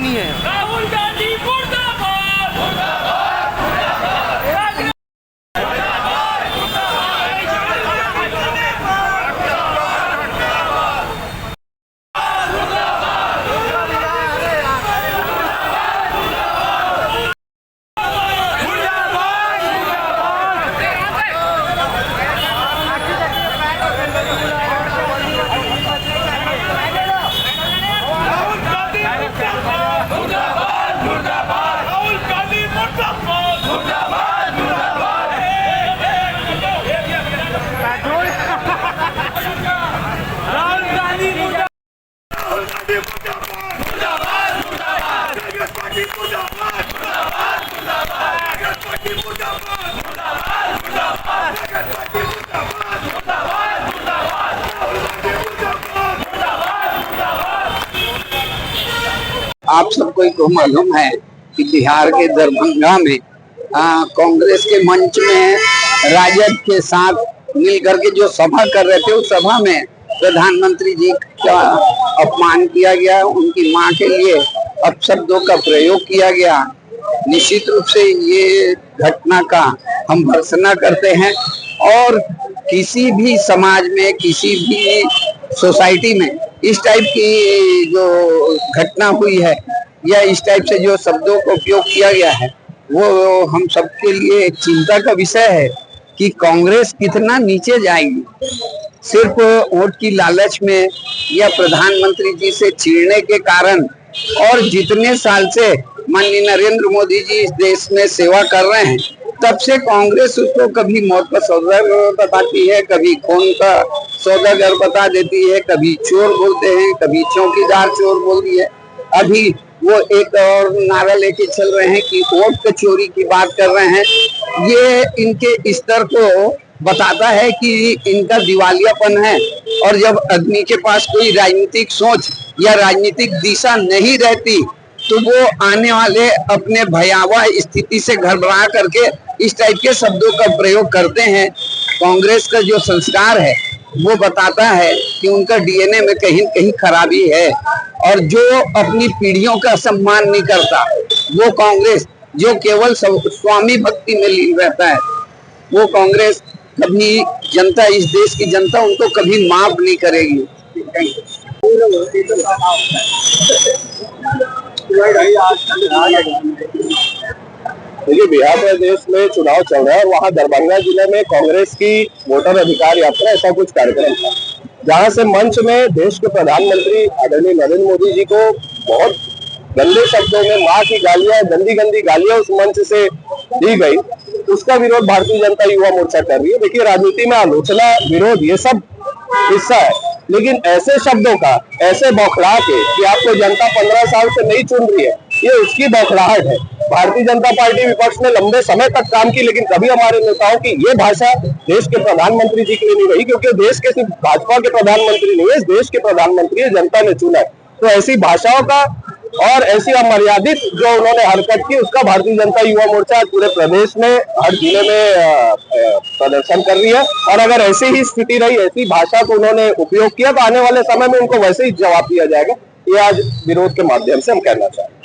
नहीं है। राहुल गांधी मुर्दाबाद, मुर्दाबाद, मुर्दाबाद। आप सबको को मालूम है कि बिहार के दरभंगा में कांग्रेस के मंच में राजद के साथ मिलकर के जो सभा कर रहे थे, उस सभा में प्रधानमंत्री जी का अपमान किया गया, उनकी मां के लिए अपशब्दों का प्रयोग किया गया। निश्चित रूप से ये घटना का हम भर्त्सना करते हैं और किसी भी समाज में, किसी भी सोसाइटी में इस टाइप की जो घटना हुई है या इस टाइप से जो शब्दों का उपयोग किया गया है, वो हम सबके लिए एक चिंता का विषय है कि कांग्रेस कितना नीचे जाएगी। सिर्फ वोट की लालच में या प्रधानमंत्री जी से चिढ़ने के कारण, और जितने साल से माननीय नरेंद्र मोदी जी इस देश में सेवा कर रहे हैं, तब से कांग्रेस उसको कभी मौत का सौदागर बताती है, कभी खून का सौदागर बता देती है, कभी चोर बोलते हैं, कभी चौकीदार चोर बोलती है। अभी वो एक और नारा लेके चल रहे हैं कि वोट की चोरी की बात कर रहे हैं। ये इनके स्तर को बताता है कि इनका दिवालियापन है, और जब आदमी के पास कोई राजनीतिक सोच या राजनीतिक दिशा नहीं रहती तो वो आने वाले अपने भयावह स्थिति से घबरा करके इस टाइप के शब्दों का प्रयोग करते हैं। कांग्रेस का जो संस्कार है वो बताता है कि उनका डीएनए में कहीं न कहीं खराबी है, और जो अपनी पीढ़ियों का सम्मान नहीं करता वो कांग्रेस, जो केवल स्वामी भक्ति में लीन रहता है, वो कांग्रेस कभी जनता, इस देश की जनता उनको कभी माफ नहीं करेगी। देखिए, बिहार प्रदेश में चुनाव चल रहा है और वहाँ दरभंगा जिले में कांग्रेस की वोटर अधिकार यात्रा ऐसा कुछ कार्यक्रम था, जहाँ से मंच में देश के प्रधानमंत्री आदरणीय नरेंद्र मोदी जी को बहुत गंदे शब्दों में माँ की गालियां, गंदी गंदी गालियां उस मंच से दी गई। उसका विरोध भारतीय जनता युवा मोर्चा कर रही है। देखिए, राजनीति में आलोचना, विरोध, ये सब हिस्सा है, लेकिन ऐसे शब्दों का, ऐसे बौखलाहट है कि आपको जनता 15 साल से नहीं चुन रही है, ये उसकी बौखलाहट है। भारतीय जनता पार्टी विपक्ष में लंबे समय तक काम की, लेकिन कभी हमारे नेताओं की ये भाषा देश के प्रधानमंत्री जी के लिए नहीं रही, क्योंकि देश के सिर्फ भाजपा के प्रधानमंत्री नहीं है, इस देश के प्रधानमंत्री है, जनता ने चुना है। तो ऐसी भाषाओं का और ऐसी अमर्यादित जो उन्होंने हरकत की, उसका भारतीय जनता युवा मोर्चा पूरे प्रदेश में हर जिले में प्रदर्शन कर रही है। और अगर ऐसी ही स्थिति रही, ऐसी भाषा को उन्होंने उपयोग किया, तो आने वाले समय में उनको वैसे ही जवाब दिया जाएगा। ये आज विरोध के माध्यम से हम कहना चाहेंगे।